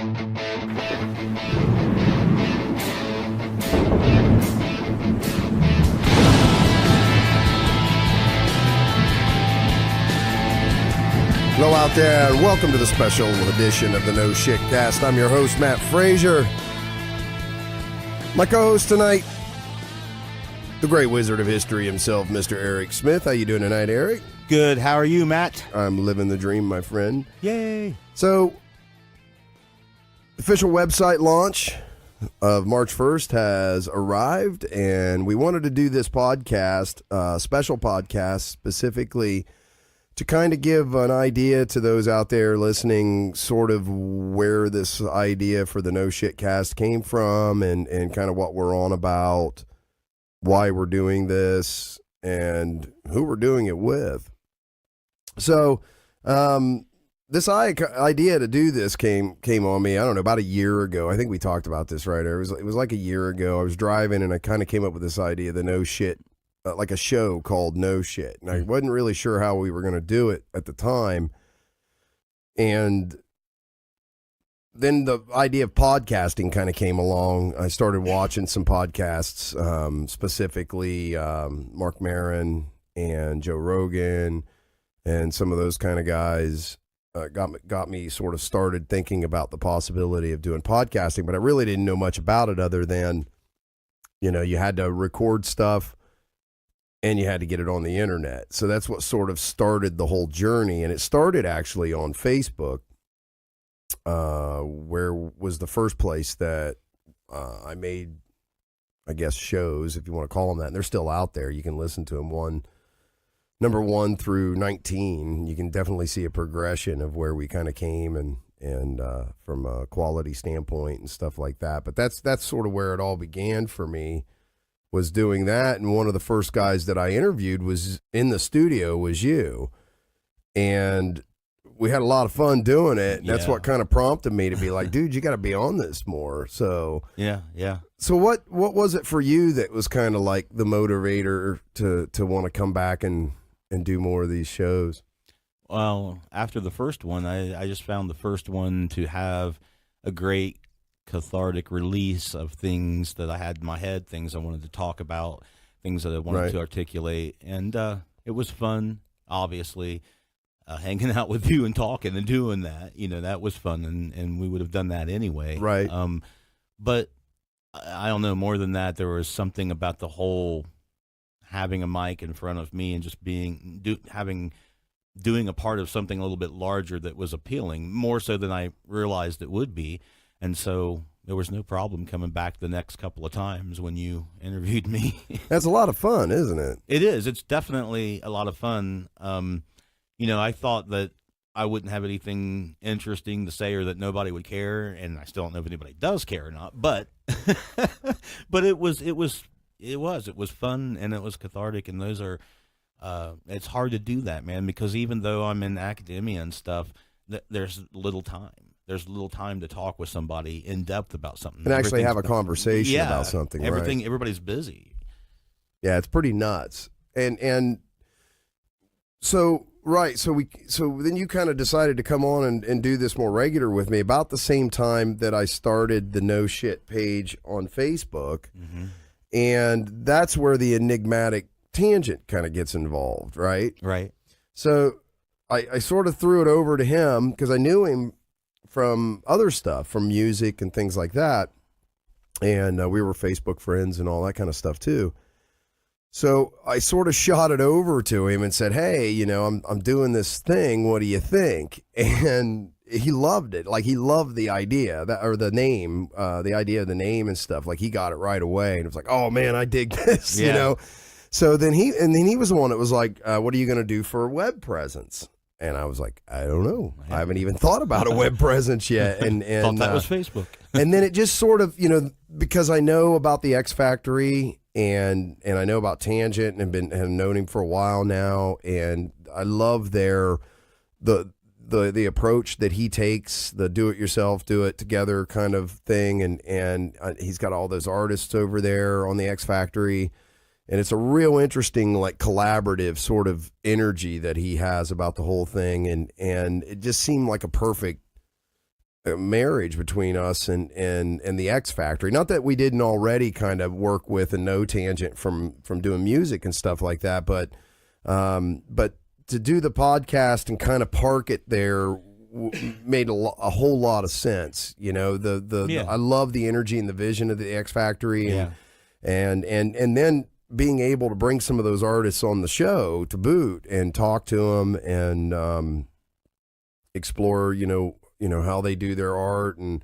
Hello out there, and welcome to the special edition of the No Shit Cast. I'm your host, Matt Frazier. My co-host tonight, the great wizard of history himself, Mr. Eric Smith. How you doing tonight, Eric? Good. How are you, Matt? I'm living the dream, my friend. Yay. So, official website launch of March 1st has arrived, and we wanted to do this podcast, special podcast, specifically to kind of give an idea to those out there listening, sort of where this idea for the No Shit Cast came from, and kind of what we're on about, why we're doing this, and who we're doing it with. So, this idea to do this came on me, I don't know, about a year ago. I think we talked about this, right? It was like a year ago. I was driving, and I kind of came up with this idea, the No Shit, like a show called No Shit. And I wasn't really sure how we were going to do it at the time. And then the idea of podcasting kind of came along. I started watching some podcasts, specifically Mark Maron and Joe Rogan and some of those kind of guys. Got me sort of started thinking about the possibility of doing podcasting, but I really didn't know much about it other than, you know, you had to record stuff and you had to get it on the internet. So that's what sort of started the whole journey. And it started actually on Facebook, where was the first place that I made, I guess, shows, if you want to call them that. And they're still out there. You can listen to them number 1 through 19. You can definitely see a progression of where we kind of came and from a quality standpoint and stuff like that. But that's sort of where it all began for me, was doing that. And one of the first guys that I interviewed was in the studio was you. And we had a lot of fun doing it. And that's what kind of prompted me to be like, dude, you got to be on this more. So Yeah. So what was it for you that was kind of like the motivator to want to come back and do more of these shows? Well, after the first one, I just found the first one to have a great cathartic release of things that I had in my head, things I wanted to talk about, things that I wanted to articulate. And it was fun, obviously, hanging out with you and talking and doing that. You know, that was fun, and we would have done that anyway. Right. But I don't know, more than that, there was something about the whole having a mic in front of me and just doing a part of something a little bit larger that was appealing, more so than I realized it would be. And so there was no problem coming back the next couple of times when you interviewed me. That's a lot of fun, isn't it? It is. It's definitely a lot of fun. You know, I thought that I wouldn't have anything interesting to say or that nobody would care, and I still don't know if anybody does care or not, but but it was fun, and it was cathartic, and those are it's hard to do that, man, because even though I'm in academia and stuff, there's little time. There's little time to talk with somebody in depth about something. And actually have a conversation about something. Everything, right? Everybody's busy. Yeah, it's pretty nuts. And so right, so then you kind of decided to come on and do this more regular with me about the same time that I started the No Shit page on Facebook. Mm-hmm. And that's where the enigmatic tangent kind of gets involved, right? Right. So I sort of threw it over to him because I knew him from other stuff, from music and things like that. And we were Facebook friends and all that kind of stuff too. So I sort of shot it over to him and said, hey, you know, I'm doing this thing. What do you think? And he loved it. Like, he loved the idea the name, the idea of the name and stuff. Like, he got it right away. And it was like, oh man, I dig this, you know? So then he was the one that was like, what are you going to do for a web presence? And I was like, I don't know. I haven't even thought about a web presence yet. And thought that was Facebook. And then it just sort of, you know, because I know about the X Factory and I know about Tangent and have known him for a while now, and I love the approach that he takes, the do it yourself, do it together kind of thing, and he's got all those artists over there on the X Factory. And it's a real interesting, like, collaborative sort of energy that he has about the whole thing. And it just seemed like a perfect marriage between us and the X Factory. Not that we didn't already kind of work with and no tangent from doing music and stuff like that, but to do the podcast and kind of park it there made a whole lot of sense. You know, I love the energy and the vision of the X Factory, and then being able to bring some of those artists on the show to boot and talk to them and explore, you know how they do their art, and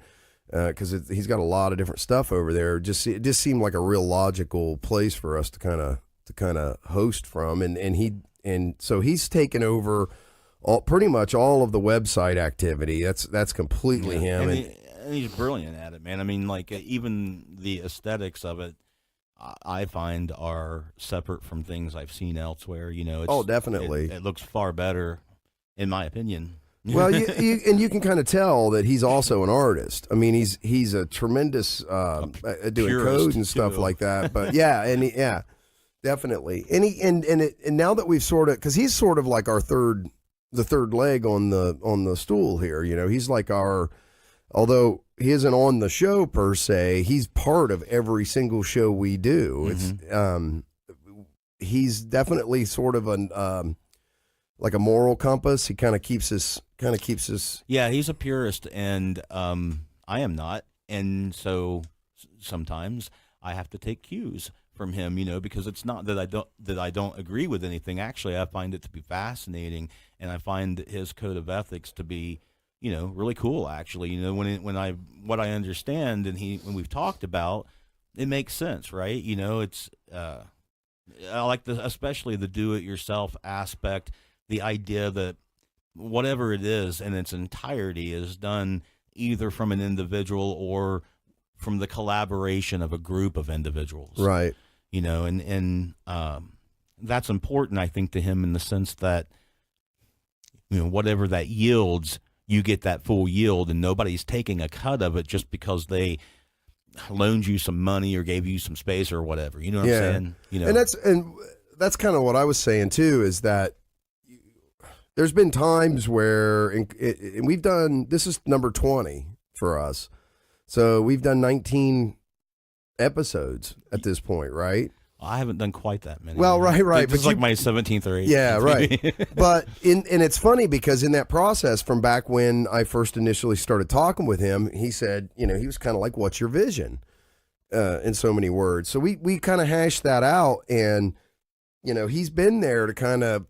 because he's got a lot of different stuff over there. It just seemed like a real logical place for us to kind of host from, and so he's taken over pretty much all of the website activity. That's completely him, and he's brilliant at it, man. I mean, like even the aesthetics of it, I find are separate from things I've seen elsewhere. You know, definitely, it looks far better, in my opinion. Well, you can kind of tell that he's also an artist. I mean, he's a tremendous at doing code and stuff too. like that. But definitely. And now that we've sort of, because he's sort of like the third leg on the stool here. You know, he's like although he isn't on the show per se, he's part of every single show we do. Mm-hmm. It's he's definitely sort of like a moral compass. He kind of keeps us. Yeah, he's a purist, and I am not, and so sometimes I have to take cues from him, you know, because it's not that I don't agree with anything. Actually, I find it to be fascinating, and I find his code of ethics to be, you know, really cool. Actually, you know, what I understand, and when we've talked about, it makes sense, right? You know, it's I like especially the do-it-yourself aspect, the idea that whatever it is in its entirety is done either from an individual or from the collaboration of a group of individuals. Right. You know, and that's important, I think, to him in the sense that, you know, whatever that yields, you get that full yield, and nobody's taking a cut of it just because they loaned you some money or gave you some space or whatever. You know what I'm saying? You know, and that's kind of what I was saying too, is that there's been times where, and we've done, this is number 20 for us. So we've done 19 episodes at this point, right? I haven't done quite that many. Well, right. It's like my 17th or 18th. Yeah, right. But and it's funny because in that process from back when I first initially started talking with him, he said, you know, he was kind of like, what's your vision? In so many words. So we kind of hashed that out, and, you know, he's been there to kind of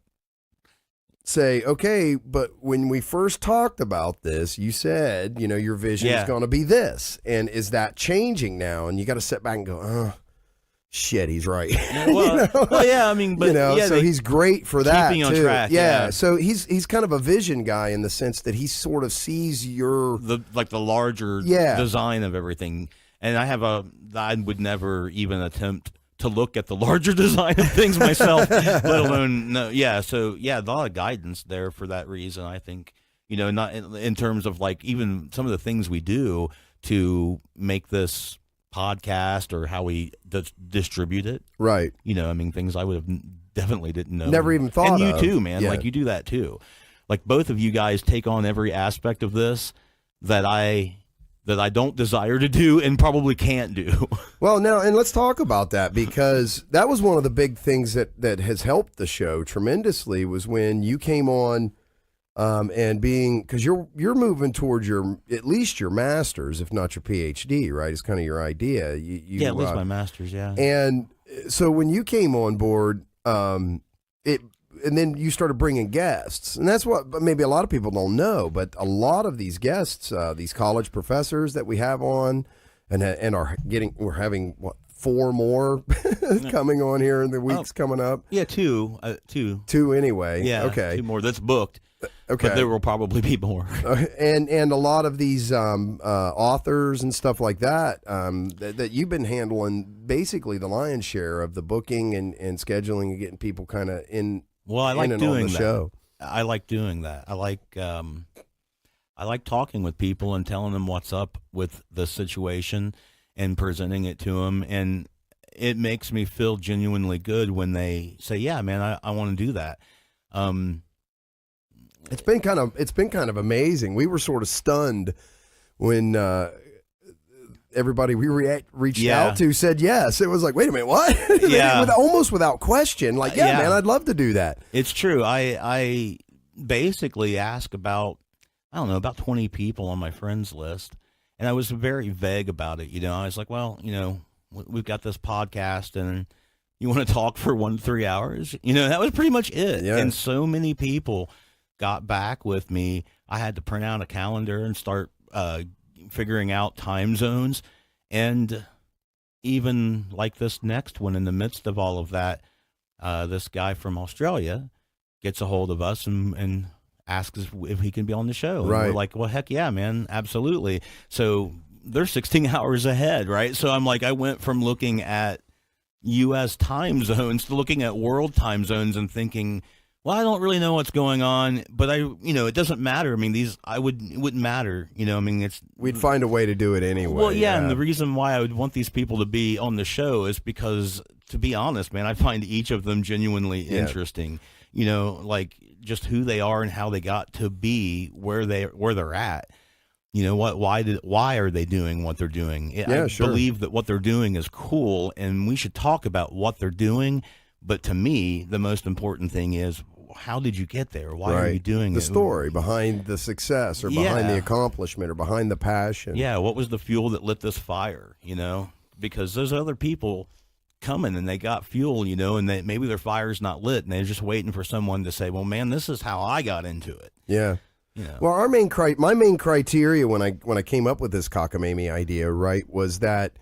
say, okay, but when we first talked about this, you said, you know, your vision is going to be this. And is that changing now? And you got to sit back and go, oh, shit, he's right. Well, you know? well, yeah, I mean, but, you know, so he's great for that keeping too. On track, yeah. So he's kind of a vision guy in the sense that he sort of sees the larger design of everything. And I would never even attempt to look at the larger design of things myself, let alone so a lot of guidance there for that reason. I think, you know, not in terms of like even some of the things we do to make this podcast or how we distribute it. Right. You know, I mean, things I would have definitely didn't know. Never even thought of. And of. you too, man. Yeah. Like you do that too. Like both of you guys take on every aspect of this that I don't desire to do and probably can't do. Well, now, and let's talk about that, because that was one of the big things that has helped the show tremendously was when you came on and because you're moving towards at least your master's, if not your PhD, right? It's kind of your idea. At least my master's, yeah. And so when you came on board, and then you started bringing guests, and that's what maybe a lot of people don't know, but a lot of these guests, these college professors that we have on, we're having 4 more coming on here in the weeks coming up. Yeah, two anyway. Yeah, okay, 2 more that's booked. Okay, but there will probably be more. And a lot of these authors and stuff like that that you've been handling basically the lion's share of the booking and scheduling and getting people kind of in. Well, I like doing that. Show. I like doing that. I like talking with people and telling them what's up with the situation and presenting it to them. And it makes me feel genuinely good when they say, yeah, man, I want to do that. It's been kind of amazing. We were sort of stunned when everybody we reached Yeah. out to said yes. It was like, wait a minute, what? Yeah. Almost without question. Like, yeah, Yeah. man, I'd love to do that. It's true. I basically asked about, I don't know, about 20 people on my friends list, and I was very vague about it. I was like, well, we've got this podcast, and you want to talk for 3 hours? That was pretty much it. Yeah. And so many people got back with me. I had to print out a calendar and start figuring out time zones. And even like this next one, in the midst of all of that, this guy from Australia gets a hold of us and asks if he can be on the show. And Right. we're like, well, heck yeah, man, absolutely. So they're 16 hours ahead, right? So I'm like, I went from looking at U.S. time zones to looking at world time zones and thinking, well, I don't really know what's going on, but it doesn't matter. I mean, it wouldn't matter. We'd find a way to do it anyway. Well, yeah, and the reason why I would want these people to be on the show is because, to be honest, man, I find each of them genuinely interesting. Like just who they are and how they got to be where they're at. Why are they doing what they're doing? I sure. believe that what they're doing is cool, and we should talk about what they're doing. But to me, the most important thing is, how did you get there? Why are you doing the it? story behind the success or behind Yeah. the accomplishment or behind the passion. Yeah, what was the fuel that lit this fire, Because there's other people coming and they got fuel, and maybe their fire's not lit and they're just waiting for someone to say, well, man, this is how I got into it. Yeah. Well, my main criteria when I came up with this cockamamie idea, right, was that,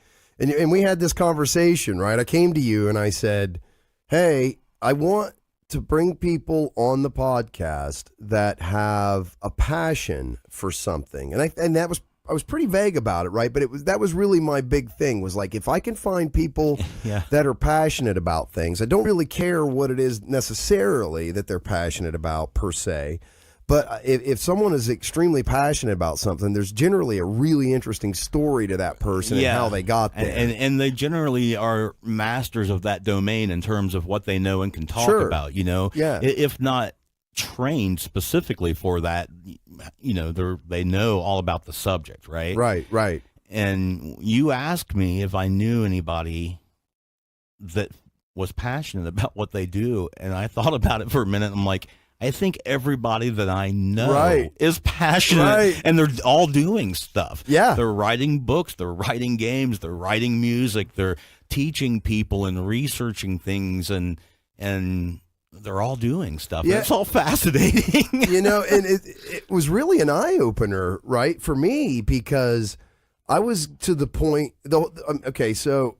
and we had this conversation, right? I came to you and I said, hey, I want to bring people on the podcast that have a passion for something, and I was pretty vague about it, right? But that was really my big thing, was like, if I can find people that are passionate about things, I don't really care what it is necessarily that they're passionate about per se. But if someone is extremely passionate about something, there's generally a really interesting story to that person and how they got there. And they generally are masters of that domain in terms of what they know and can talk about, Yeah. If not trained specifically for that, they know all about the subject, right? Right. And you asked me if I knew anybody that was passionate about what they do, and I thought about it for a minute. I'm like, I think everybody that I know is passionate, and they're all doing stuff. Yeah. They're writing books, they're writing games, they're writing music, they're teaching people and researching things, and they're all doing stuff. Yeah. It's all fascinating. And it was really an eye-opener, right, for me, because I was to the point, so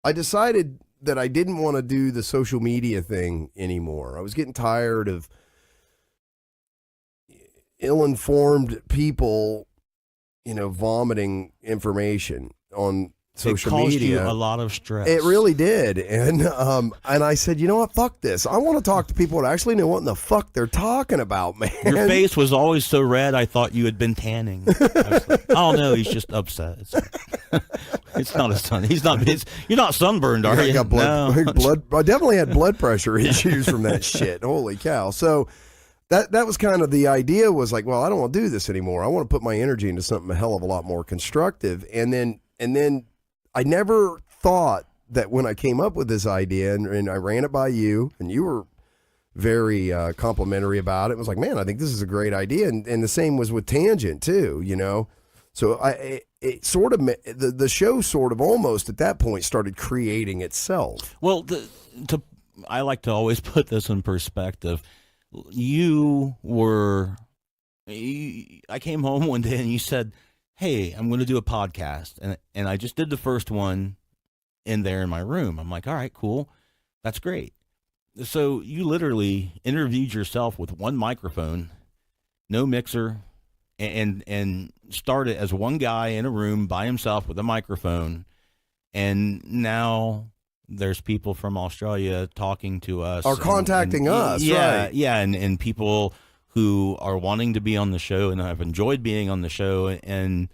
I decided that I didn't want to do the social media thing anymore. I was getting tired of ill-informed people, vomiting information on social media. It media. caused you a lot of stress. It really did. And I said, you know what, fuck this. I want to talk to people that actually know what in the fuck they're talking about, man. Your face was always so red, I thought you had been tanning. I was like, oh, no, he's just upset. It's not his son. You're not sunburned, are you? I got blood. I definitely had blood pressure issues from that shit. Holy cow. So that was kind of the idea, was like, well, I don't want to do this anymore. I want to put my energy into something a hell of a lot more constructive. And then I never thought that when I came up with this idea and I ran it by you, and you were very complimentary about it. It was like, man, I think this is a great idea. And the same was with Tangent too, So it sort of, the show sort of almost at that point started creating itself. Well, I like to always put this in perspective. I came home one day and you said, hey, I'm going to do a podcast. And I just did the first one in my room. I'm like, all right, cool. That's great. So you literally interviewed yourself with one microphone, no mixer, and started as one guy in a room by himself with a microphone. And now there's people from Australia talking to us. Or contacting us, right. Yeah, and people who are wanting to be on the show and have enjoyed being on the show. And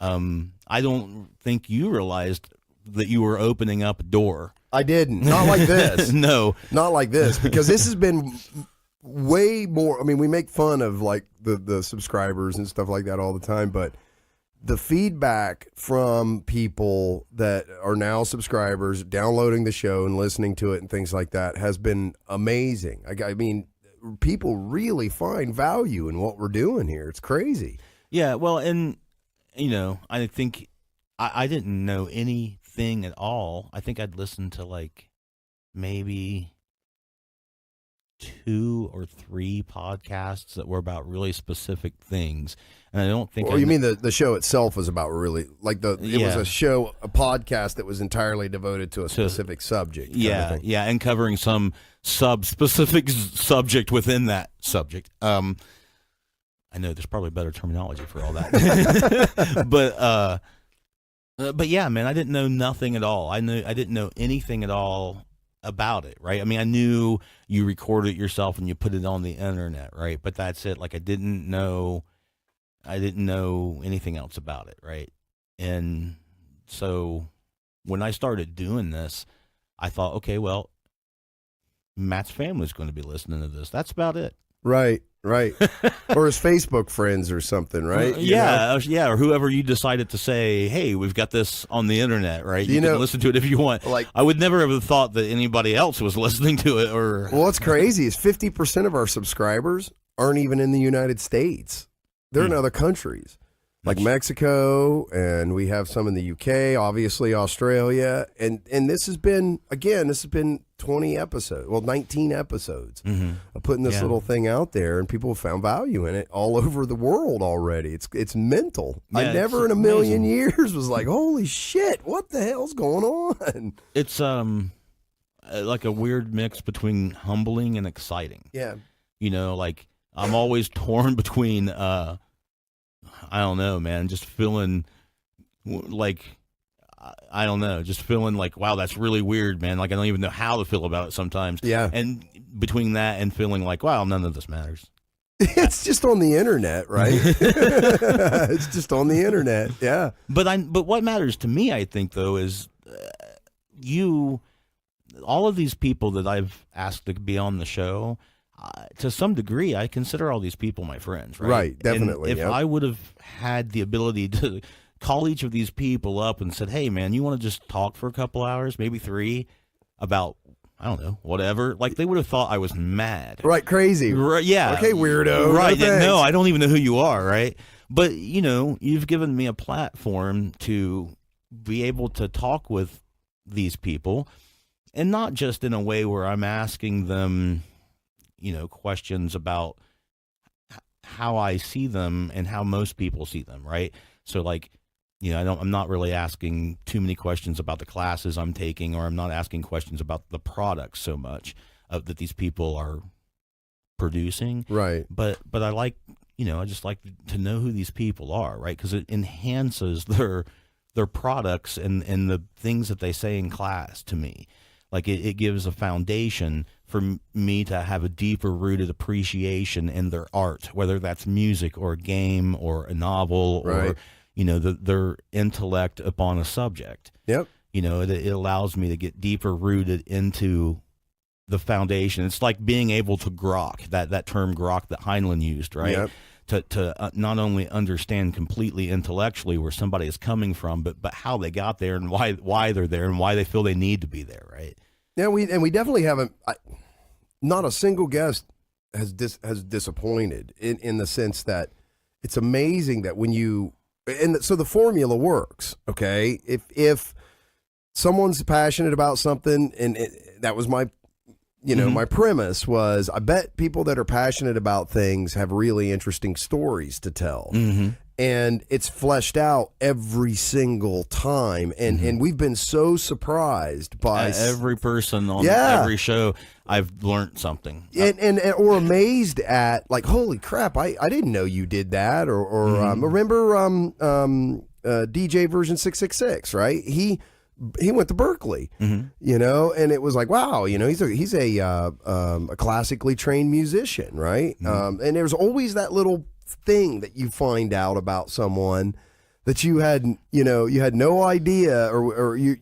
I don't think you realized that you were opening up a door. I didn't. Not like this. No. Not like this, because this has been way more. I mean, we make fun of like the subscribers and stuff like that all the time, but the feedback from people that are now subscribers, downloading the show and listening to it and things like that has been amazing. I mean, people really find value in what we're doing here. It's crazy. Yeah, well, and, I think I didn't know anything at all. I think I'd listened to, like, maybe 2 or 3 podcasts that were about really specific things, and I don't think. Or you mean the show itself was about really like it was a podcast that was entirely devoted to a specific subject. Yeah, yeah, and covering some specific subject within that subject. I know there's probably better terminology for all that, but yeah, man, I didn't know nothing at all. I didn't know anything at all about it, right? I mean, I knew you record it yourself and you put it on the internet, right? But that's it. Like, I didn't know anything else about it, right? And so when I started doing this, I thought, okay, well, Matt's family's going to be listening to this. That's about it. Right. Or his Facebook friends or something, right? Yeah, or whoever you decided to say, hey, we've got this on the internet, right? You can listen to it if you want. Like, I would never have thought that anybody else was listening to it. Or well, what's crazy is 50% of our subscribers aren't even in the United States. They're in other countries, like Mexico, and we have some in the UK, obviously Australia, and this has been 20 episodes, 19 episodes of putting this little thing out there, and people have found value in it all over the world already. It's mental. Yeah, I never in a million years was like, holy shit, what the hell's going on? It's like a weird mix between humbling and exciting. Yeah. Like, I'm always torn between I don't know, man, just feeling like, I don't know, just feeling like, wow, that's really weird, man. Like, I don't even know how to feel about it sometimes. Yeah. And between that and feeling like, wow, none of this matters. It's just on the internet, right? It's just on the internet, yeah. But what matters to me, I think, though, is all of these people that I've asked to be on the show, to some degree, I consider all these people my friends, right? Right, definitely. And if I would have had the ability to call each of these people up and said, hey, man, you want to just talk for a couple hours, maybe 3, about, I don't know, whatever, like, they would have thought I was mad. Right, crazy. Right, yeah. Okay, weirdo. Right, No, I don't even know who you are, right? But, you've given me a platform to be able to talk with these people, and not just in a way where I'm asking them questions about how I see them and how most people see them, right? So, like, I'm not really asking too many questions about the classes I'm taking, or I'm not asking questions about the products so much that these people are producing. Right. But I like, I just like to know who these people are, right? Because it enhances their products and the things that they say in class to me. Like, it gives a foundation for me to have a deeper rooted appreciation in their art, whether that's music or a game or a novel, right, or, their intellect upon a subject. Yep. It allows me to get deeper rooted into the foundation. It's like being able to grok, that term grok that Heinlein used, right? Yep. To not only understand completely intellectually where somebody is coming from, but how they got there and why they're there and why they feel they need to be there, right? Yeah, we definitely haven't. Not a single guest has disappointed in the sense that it's amazing that when you, and so the formula works. Okay, if someone's passionate about something, and that was my, my premise was, I bet people that are passionate about things have really interesting stories to tell. Mm-hmm. And it's fleshed out every single time, and we've been so surprised by every person on every show. I've learned something, and or amazed at, like, holy crap, I didn't know you did that, or remember DJ version 666, right? He went to Berkeley, and it was like, wow, he's a classically trained musician, right? And there's always that little thing that you find out about someone that you had no idea, or you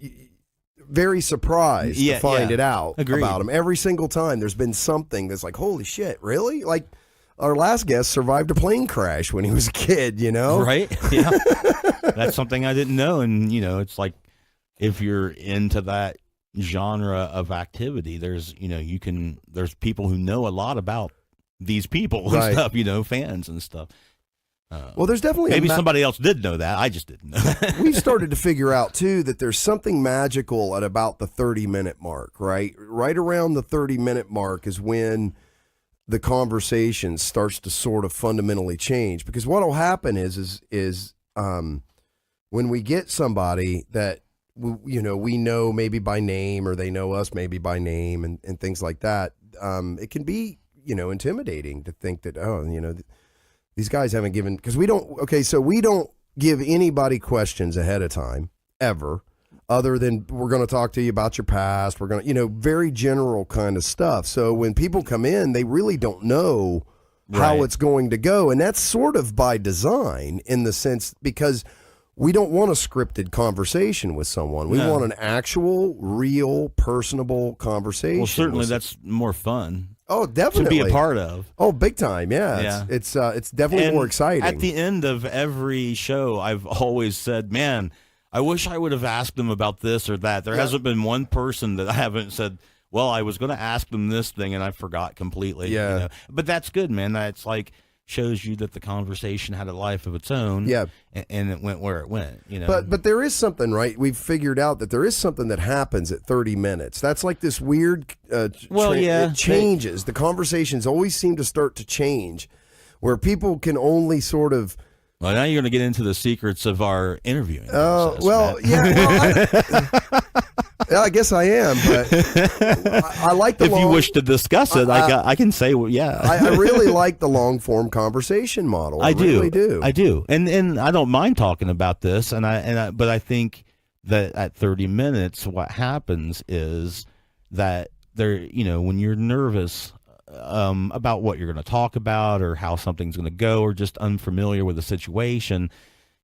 very surprised to find it out about them. Every single time there's been something that's like, holy shit, really? Like, our last guest survived a plane crash when he was a kid, right? Yeah. That's something I didn't know. And, it's like if you're into that genre of activity, there's, there's people who know a lot about these people and Right. stuff, fans and stuff. Well, there's definitely Maybe somebody else did know that. I just didn't know. We've started to figure out too that there's something magical at about the 30-minute mark, right? Right around the 30-minute mark is when the conversation starts to sort of fundamentally change. Because what will happen is when we get somebody that we know maybe by name, or they know us maybe by name, and things like that, it can be intimidating to think that these guys haven't given, because we don't give anybody questions ahead of time ever, other than we're going to talk to you about your past. We're going to, very general kind of stuff. So when people come in, they really don't know how it's going to go. And that's sort of by design, in the sense, because we don't want a scripted conversation with someone. We want an actual, real, personable conversation. Well, certainly that's more fun. Oh, definitely. To be a part of. Oh, big time. Yeah. It's definitely more exciting. At the end of every show, I've always said, man, I wish I would have asked them about this or that. There hasn't been one person that I haven't said, well, I was going to ask them this thing and I forgot completely. Yeah. But that's good, man. That's like, shows you that the conversation had a life of its own. Yeah. And it went where it went, But there is something, right? We've figured out that there is something that happens at 30 minutes. That's like this weird it changes. The conversations always seem to start to change, where people can only sort of. Well, now you're going to get into the secrets of our interviewing. Oh, process, I guess I am, but I like the. If you wish to discuss it, I can say, I really like the long form conversation model. I really do. I do, and I don't mind talking about this, but I think that at 30 minutes, what happens is that when you're nervous about what you're going to talk about, or how something's going to go, or just unfamiliar with the situation,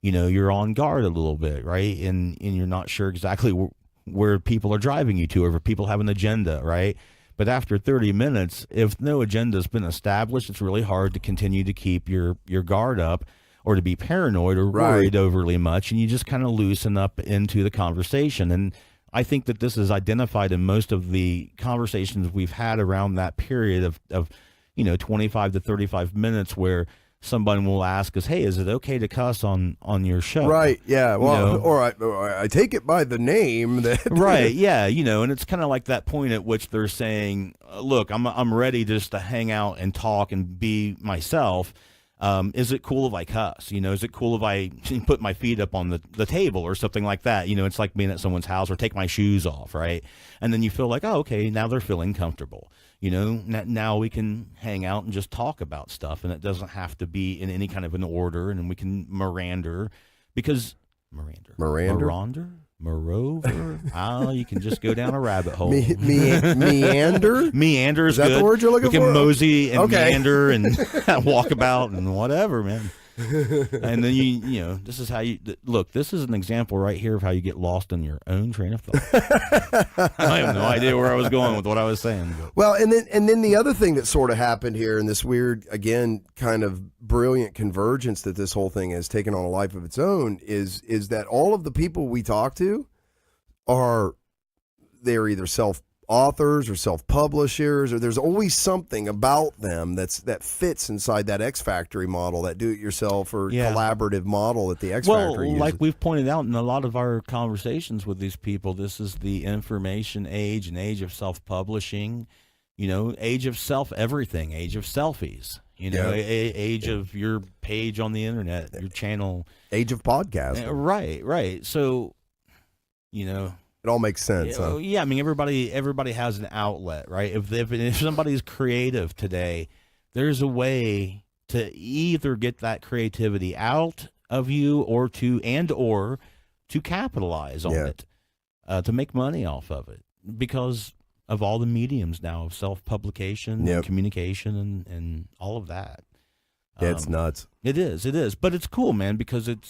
you're on guard a little bit, right? And you're not sure exactly where people are driving you to, or if people have an agenda, right? But after 30 minutes, if no agenda has been established, it's really hard to continue to keep your guard up, or to be paranoid or worried overly much, and you just kind of loosen up into the conversation. And I think that this is identified in most of the conversations we've had around that period of 25 to 35 minutes, where someone will ask us, hey, is it okay to cuss on your show? Right, yeah. Well, or I take it by the name that. Right, yeah, and it's kind of like that point at which they're saying, look, I'm ready just to hang out and talk and be myself. Is it cool if I cuss? Is it cool if I put my feet up on the table or something like that? It's like being at someone's house, or take my shoes off, right? And then you feel like, oh, okay, now they're feeling comfortable. Now we can hang out and just talk about stuff, and it doesn't have to be in any kind of an order, and we can Morander, because Morander? Moreover, you can just go down a rabbit hole. Meander? Meander is that good. The word you're looking we for? can mosey and meander and walk about and whatever, man. And then this is how you look. This is an example right here of how you get lost in your own train of thought. I have no idea where I was going with what I was saying. But. Well, and then the other thing that sort of happened here, in this weird, again, kind of brilliant convergence that this whole thing has taken on a life of its own, is that all of the people we talk to they're either self-authors or self-publishers, or there's always something about them that fits inside that X Factory model, that do-it-yourself or collaborative model that the X Factory uses. Like we've pointed out in a lot of our conversations with these people, this is the information age, and age of self-publishing, age of self-everything, age of selfies, age of your page on the internet, your channel. Age of podcasting. Right. So, it all makes sense. Huh? Yeah, I mean, everybody has an outlet, right? If somebody's creative today, there's a way to either get that creativity out of you, or to capitalize on it, to make money off of it, because of all the mediums now of self-publication and communication and all of that. Yeah, it's nuts. It is, but it's cool, man, because it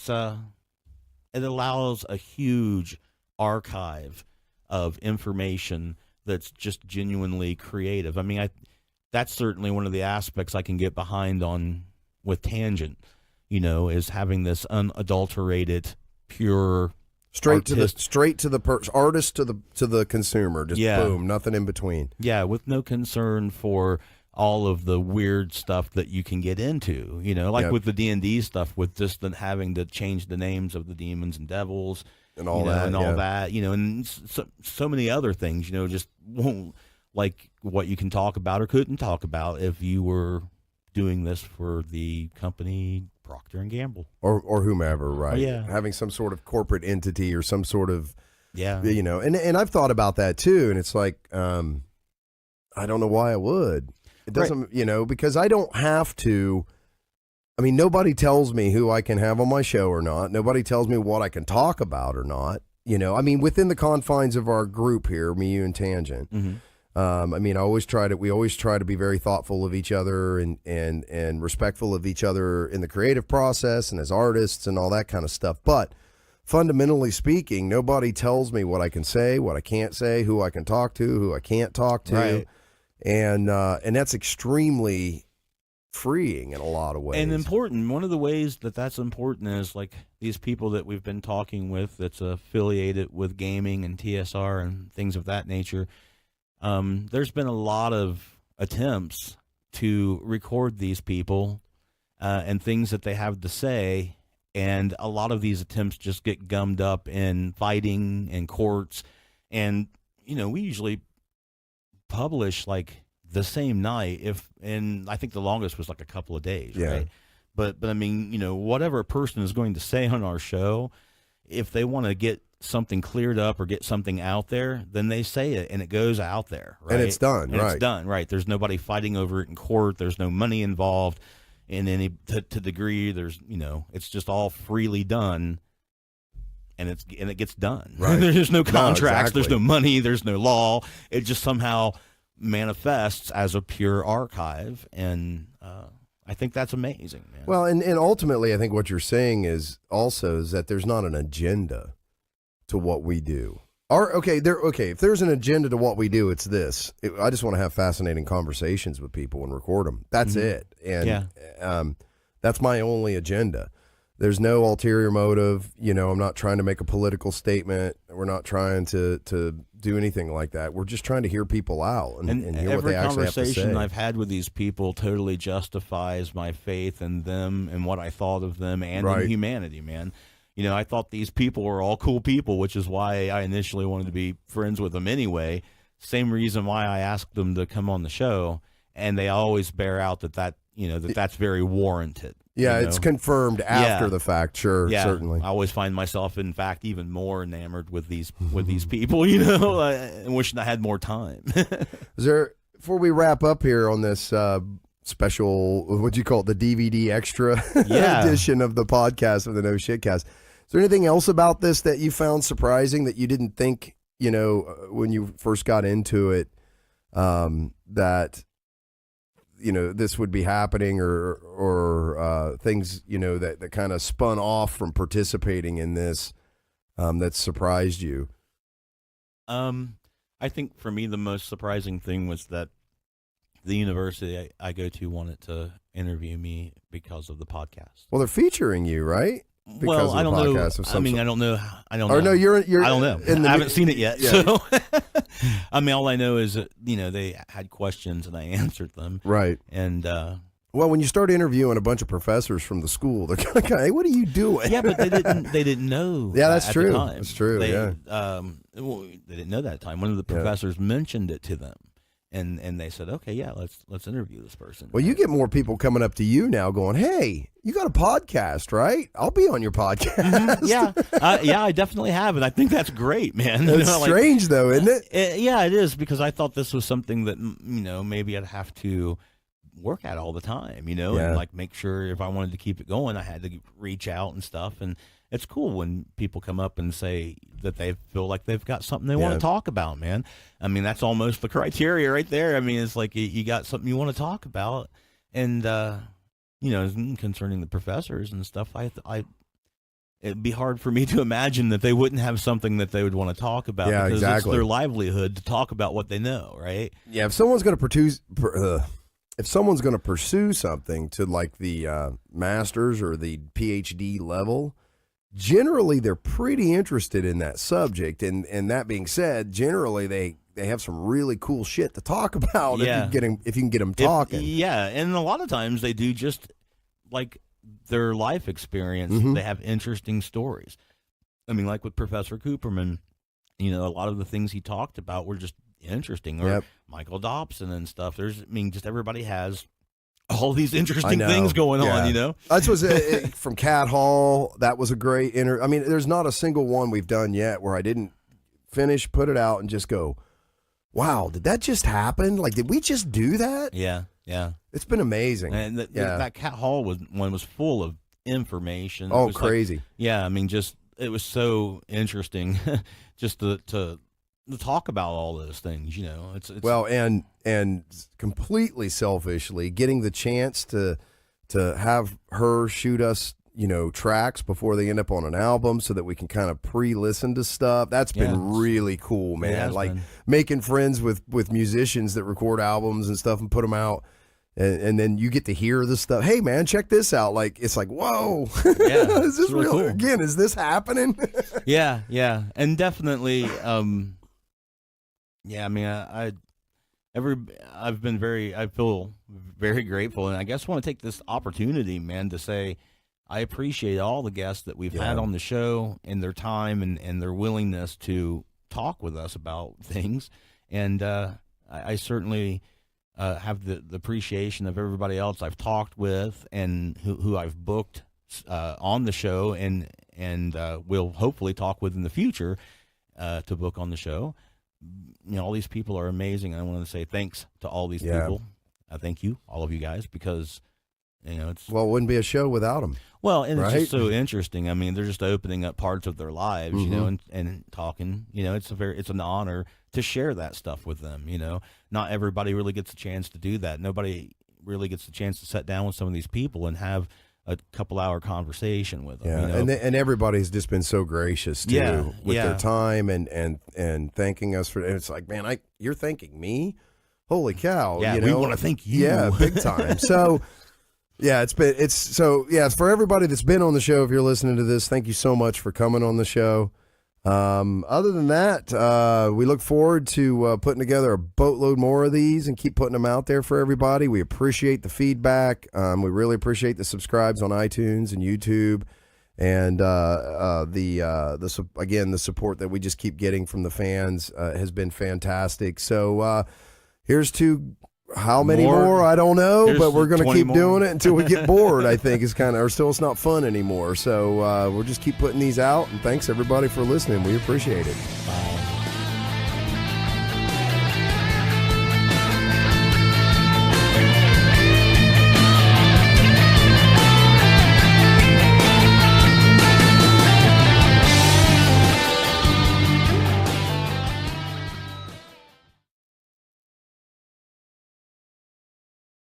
allows a huge archive of information that's just genuinely creative. I mean, that's certainly one of the aspects I can get behind on with Tangent. is having this unadulterated, pure, straight to the artist to the consumer, just boom, nothing in between. Yeah, with no concern for all of the weird stuff that you can get into, like with the D&D stuff, with just having to change the names of the demons and devils and all that, and so many other things, just won't, like what you can talk about or couldn't talk about if you were doing this for the company Procter and Gamble or whomever, right? Oh, yeah, having some sort of corporate entity or some sort of and I've thought about that too, and it's like I don't know why I would. It doesn't, because I don't have to. I mean, nobody tells me who I can have on my show or not. Nobody tells me what I can talk about or not. I mean, within the confines of our group here, me, you, and Tangent. Mm-hmm. I mean, we always try to be very thoughtful of each other and respectful of each other in the creative process and as artists and all that kind of stuff. But fundamentally speaking, nobody tells me what I can say, what I can't say, who I can talk to, who I can't talk to. Right. And that's extremely freeing in a lot of ways. And important. One of the ways that's important is like these people that we've been talking with that's affiliated with gaming and TSR and things of that nature. There's been a lot of attempts to record these people and things that they have to say, and a lot of these attempts just get gummed up in fighting and courts. And we usually publish like the same night, and I think the longest was like a couple of days, right? But I mean, whatever a person is going to say on our show, if they want to get something cleared up or get something out there, then they say it and it goes out there, right? And it's done, and right? It's done, right? There's nobody fighting over it in court. There's no money involved in any to degree. There's it's just all freely done, and it gets done. Right. There's no contracts. No, exactly. There's no money. There's no law. It just somehow manifests as a pure archive, and I think that's amazing, man. Well, and ultimately, I think what you're saying is that there's not an agenda to what we do. If there's an agenda to what we do, it's this. I just want to have fascinating conversations with people and record them. That's it. And that's my only agenda. There's no ulterior motive. I'm not trying to make a political statement. We're not trying to do anything like that. We're just trying to hear people out and hear what they actually have to say. Every conversation I've had with these people totally justifies my faith in them and what I thought of them and in humanity, man. I thought these people were all cool people, which is why I initially wanted to be friends with them anyway. Same reason why I asked them to come on the show, and they always bear out that's very warranted. Yeah, it's confirmed after the fact. Sure, certainly. I always find myself, in fact, even more enamored with these people. And wishing I had more time. Is there, before we wrap up here on this special, what do you call it, the DVD extra edition of the podcast of the No Shitcast? Is there anything else about this that you found surprising that you didn't think, when you first got into it, that this would be happening, or things that kind of spun off from participating in this that surprised you? I think for me the most surprising thing was that the university I go to wanted to interview me because of the podcast. Well, they're featuring you, right? Because I don't know. I don't know. I don't know. You're. I don't know. I haven't seen it yet. Yeah. So, I mean, all I know is that they had questions and I answered them. Right. And well, when you start interviewing a bunch of professors from the school, they're kind of, hey, what are you doing? Yeah, but they didn't know. Yeah, that's at true. The time. That's true. They didn't know that at the time. One of the professors mentioned it to them. And they said, okay, yeah, let's interview this person. Well, you get more people coming up to you now going, hey, you got a podcast, right? I'll be on your podcast. Mm-hmm. Yeah, I definitely have, and I think that's great, man. It's strange, though, isn't it? Yeah, it is, because I thought this was something that, maybe I'd have to work at all the time, and like make sure if I wanted to keep it going, I had to reach out and stuff. And it's cool when people come up and say that they feel like they've got something they want to talk about, man. I mean, that's almost the criteria right there. I mean, it's like you got something you want to talk about. And, concerning the professors and stuff, it'd be hard for me to imagine that they wouldn't have something that they would want to talk about. Yeah, because exactly. It's their livelihood to talk about what they know, right? Yeah, if someone's going to if someone's going to pursue something to like the master's or the PhD level, generally they're pretty interested in that subject. And that being said, generally they have some really cool shit to talk about if you can get them talking. And a lot of times they do just like their life experience. Mm-hmm. They have interesting stories. I mean, like with Professor Cooperman, a lot of the things he talked about were just interesting. Or Michael Dobson and stuff. Just everybody has all these interesting things going on, That was from Cat Hall. That was a great I mean, there's not a single one we've done yet where I didn't finish, put it out, and just go, wow, did that just happen? Like, did we just do that? Yeah. It's been amazing. And that Cat Hall was full of information. Oh, crazy. It was so interesting just to talk about all those things, It's well, and completely selfishly getting the chance to have her shoot us, tracks before they end up on an album so that we can kind of pre-listen to stuff. That's been really cool, man. Like making friends with musicians that record albums and stuff and put them out. And then you get to hear the stuff. Hey, man, check this out. Like, it's like, whoa. Yeah, is this really real? cool. Again, is this happening? Yeah. And definitely, I feel very grateful. And I guess I want to take this opportunity, man, to say I appreciate all the guests that we've had on the show and their time and their willingness to talk with us about things. And I certainly have the appreciation of everybody else I've talked with and who I've booked on the show and will hopefully talk with in the future to book on the show. All these people are amazing. And I want to say thanks to all these people. Thank you, all of you guys, because it wouldn't be a show without them. Well, and it's just so interesting. I mean, they're just opening up parts of their lives, and talking. It's an honor to share that stuff with them. Not everybody really gets a chance to do that. Nobody really gets the chance to sit down with some of these people and have a couple-hour conversation with them. And everybody's just been so gracious too with their time and thanking us for. And it's like, man, you're thanking me. Holy cow! Yeah, we want to thank you. Yeah, big time. So. Yeah, for everybody that's been on the show, if you're listening to this, thank you so much for coming on the show. Other than that, we look forward to putting together a boatload more of these and keep putting them out there for everybody. We appreciate the feedback. We really appreciate the subscribes on iTunes and YouTube, and the support that we just keep getting from the fans has been fantastic. So here's to. How many more? I don't know, but we're going to keep doing it until we get bored, I think, or still it's not fun anymore. So we'll just keep putting these out, and thanks, everybody, for listening. We appreciate it. Bye.